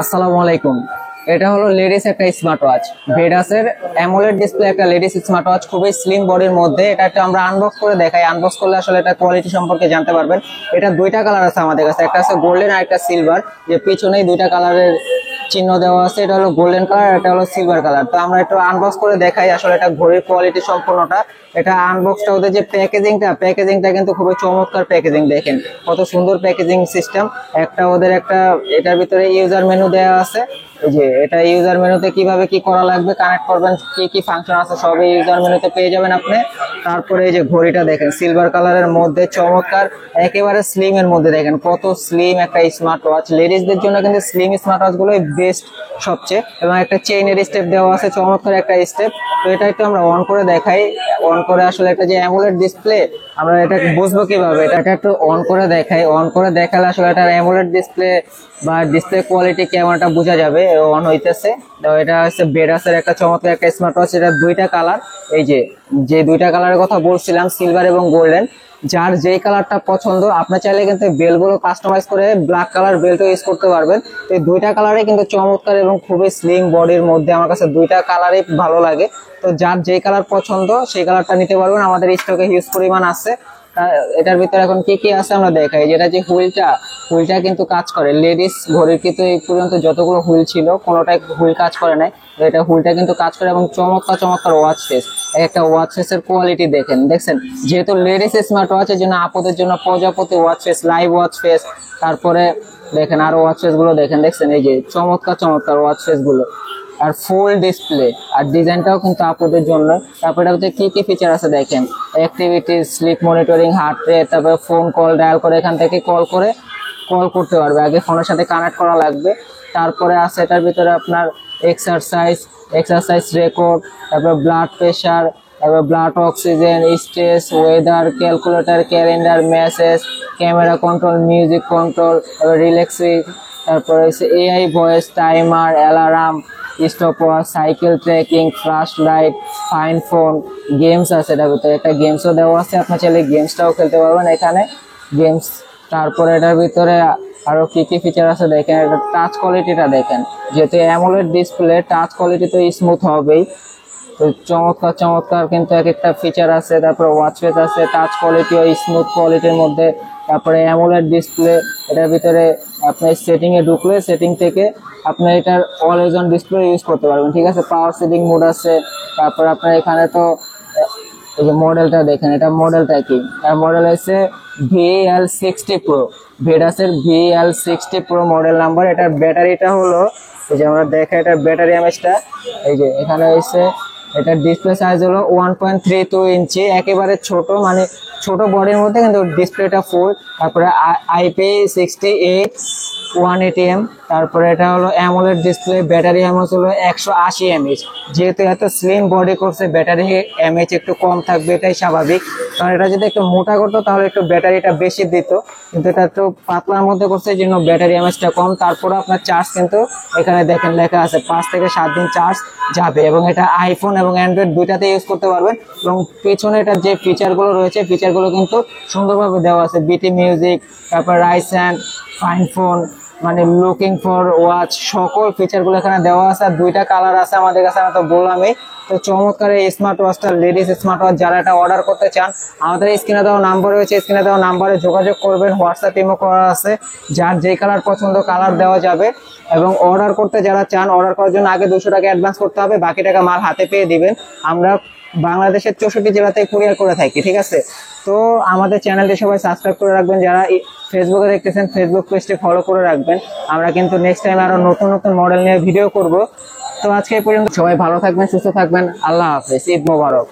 আসসালামু আলাইকুম। এটা হলো লেডিস একটা স্মার্ট ওয়াচ, ভেডাসের অ্যামোলেড ডিসপ্লে একটা লেডিস স্মার্ট ওয়াচ, খুবই স্লিম বডির মধ্যে। এটা একটা আমরা আনবক্স করে দেখাই, আনবক্স করলে আসলে এটা কোয়ালিটি সম্পর্কে জানতে পারবেন। এটা দুইটা কালার আছে আমাদের কাছে, একটা আছে গোল্ডেন আর একটা সিলভার, যে পিছনেই দুইটা কালারের চিহ্ন দেওয়া আছে। এটা হলো গোল্ডেন কালার, এটা হলো সিলভার কালার। তো আমরা একটু আনবক্স করে দেখাই আসলে এটা ঘড়ির কোয়ালিটি সম্পূর্ণটা। এটা আনবক্সটা, ওদের যে প্যাকেজিংটা কিন্তু খুবই চমৎকার প্যাকেজিং। দেখেন কত সুন্দর প্যাকেজিং সিস্টেম। একটা ওদের একটা এটার ভিতরে ইউজার মেনু দেওয়া আছে। এই যে এটা ইউজার মেনুতে কিভাবে কি করা লাগবে, কানেক্ট করবেন, কি কি ফাংশন আছে সবই ইউজার মেনুতে পেয়ে যাবেন আপনি। তারপরে এই যে ঘড়িটা দেখেন সিলভার কালারের মধ্যে চমৎকার, একেবারে স্লিম এর মধ্যে। দেখেন কত স্লিম একটা স্মার্ট ওয়াচ। লেডিসদের জন্য কিন্তু স্লিম স্মার্ট ওয়াচ গুলোই বেস্ট সবচেয়ে। এবং একটা চেইনের স্টেপ দেওয়া আছে, চমৎকার একটা স্টেপ। তো এটা একটু আমরা অন করে দেখাই। অন করে আসলে এটা যে অ্যামোলেড ডিসপ্লে, আমরা এটা বুঝবো কিভাবে, এটা একটু অন করে দেখাই। অন করে দেখালে আসলে এটা অ্যামোলেড ডিসপ্লে বা ডিসপ্লে কোয়ালিটি কেমনটা বোঝা যাবে। অন হইতেছে। তো এটা হচ্ছে ভেডাসের একটা চমৎকার একটা স্মার্ট ওয়াচ। এটা দুইটা কালার, এই যে দুইটা কালারের কথা বলছিলাম, সিলভার এবং গোল্ডেন। যার যেই কালারটা পছন্দ, আপনার চাইলে কিন্তু বেলগুলো কাস্টমাইজ করে ব্ল্যাক কালার বেল্টও ইউজ করতে পারবেন। তো এই দুইটা কালারে কিন্তু চমৎকার এবং খুবই স্লিম বডির মধ্যে। আমার কাছে দুইটা কালারই ভালো লাগে। তো যার যেই কালার পছন্দ সেই কালারটা নিতে পারবেন, আমাদের স্টকে হিউজ পরিমাণ আছে। এটার ভিতরে এখন কি কি আছে আমরা দেখাই। যেটা যে হুইলটা কিন্তু কাজ করে। লেডিস ঘড়ির কিন্তু এই পর্যন্ত যতগুলো হুইল ছিল কোনোটাই হুইল কাজ করে নাই। এটা হুইলটা কিন্তু কাজ করে এবং চমৎকার ওয়াচ ফেস। একটা ওয়াচ ফেসের কোয়ালিটি দেখছেন। যেহেতু লেডিস স্মার্ট ওয়াচের জন্য আপুদের জন্য প্রজাপতি watch face, live watch face. তারপরে দেখেন আরো ওয়াচ ফেস গুলো দেখছেন, এই যে চমৎকার ওয়াচ ফেস গুলো। আর ফুল ডিসপ্লে, আর ডিজাইনটাও কিন্তু আপুদের জন্য। তারপরে এটা কি কি ফিচার আছে দেখেন, activity, slip monitoring, heart rate, তারপরে ফোন কল ডায়াল করে এখান থেকে কল করতে পারবে। আগে ফোনের সাথে কানেক্ট করা লাগবে। তারপরে আছে এটার ভিতরে আপনার এক্সারসাইজ রেকর্ড, তারপরে ব্লাড প্রেশার, তারপরে blood oxygen, stress, weather, calculator, calendar, message, camera control, music control, তারপরে রিল্যাক্সিং, তারপরে হচ্ছে AI voice, timer, alarm, stop watch, cycle tracking, flash light, fine phone, games আছে। এটার ভিতরে একটা গেমসও দেওয়া আছে, আপনার চাইলে গেমসটাও খেলতে পারবেন এখানে, গেমস। তারপরে এটার ভিতরে আরো কি কি ফিচার আছে দেখেন। এটা টাচ কোয়ালিটিটা দেখেন, যেহেতু অ্যামোলেড ডিসপ্লে টাচ কোয়ালিটি তো স্মুথ হবেই। তো চমৎকার কিন্তু এক একটা ফিচার আছে। তারপরে ওয়াচ ফেস আছে, টাচ কোয়ালিটি ও স্মুথ কোয়ালিটির মধ্যে। তারপরে অ্যামোলেড ডিসপ্লে, এটার ভিতরে আপনার সেটিং এ ঢুকলে সেটিং থেকে আপনি এটার অলওয়েজ অন ডিসপ্লে ইউজ করতে পারবেন, ঠিক আছে। পাওয়ার সেটিং মোড আছে। তারপর আপনার এখানে তো এই যে মডেলটা দেখেন, এটা মডেলটা কি, এর মডেল হচ্ছে VL60 Pro, ভেডাসের VL60 Pro model number. এটার ব্যাটারিটা হলো, এই যে আমরা দেখা, এটার ব্যাটারি এমএচটা এই যে এখানে হচ্ছে। এটার ডিসপ্লে সাইজ হলো 1.32 ইঞ্চি, একেবারে ছোট, মানে ছোট বডির মধ্যে কিন্তু ডিসপ্লেটা ফুল। তারপরে IP68 180M। তারপরে এটা হলো অ্যামোলেড ডিসপ্লে, ব্যাটারি এমএচ হলো 180 mAh। যেহেতু এত স্লিম বডি করছে, ব্যাটারি এমএচ একটু কম থাকবে, এটাই স্বাভাবিক। কারণ এটা যদি একটু মোটা করতো তাহলে একটু ব্যাটারিটা বেশি দিত, কিন্তু এটা একটু পাতলার মধ্যে করছে, এই জন্য ব্যাটারি এমএচটা কম। তারপরে আপনার চার্জ কিন্তু এখানে দেখেন লেখা আছে 5 থেকে 7 দিন চার্জ যাবে। এবং এটা আইফোন এবং অ্যান্ড্রয়েড দুইটাতে ইউজ করতে পারবেন। এবং পিছনে এটা যে ফিচারগুলো রয়েছে, ফিচারগুলো কিন্তু সুন্দরভাবে দেওয়া আছে। বিটি মিউজিক, তারপর রাইস হ্যান্ড, ফাইন ফোন, মানে লুকিং ফর ওয়াচ, সকল ফিচারগুলো এখানে দেওয়া আছে। আর দুইটা কালার আছে আমাদের কাছে, আমি তো বললামই। তো চমৎকার এই স্মার্ট ওয়াচটা, লেডিস স্মার্ট ওয়াচ, যারা এটা অর্ডার করতে চান, আমাদের স্ক্রিনে দেওয়া নাম্বার রয়েছে, স্ক্রিনে দেওয়া নাম্বারে যোগাযোগ করবেন। হোয়াটসঅ্যাপ ইমো করা আছে, যার যেই কালার পছন্দ কালার দেওয়া যাবে। এবং অর্ডার করতে যারা চান, অর্ডার করার জন্য আগে 200 টাকা অ্যাডভান্স করতে হবে, বাকি টাকা মাল হাতে পেয়ে দিবেন। আমরা বাংলাদেশের 64 জেলাতে কুরিয়ার করে থাকি, ঠিক আছে। তো আমাদের চ্যানেলটি সবাই সাবস্ক্রাইব করে রাখবেন। যারা ফেসবুকে দেখতেছেন, ফেসবুক পেজটি ফলো করে রাখবেন। আমরা কিন্তু নেক্সট টাইম আরো নতুন মডেল নিয়ে ভিডিও করব। তো আজকে এই পর্যন্ত, সবাই ভালো থাকবেন, সুস্থ থাকবেন। আল্লাহ হাফেজ, ঈদ মোবারক।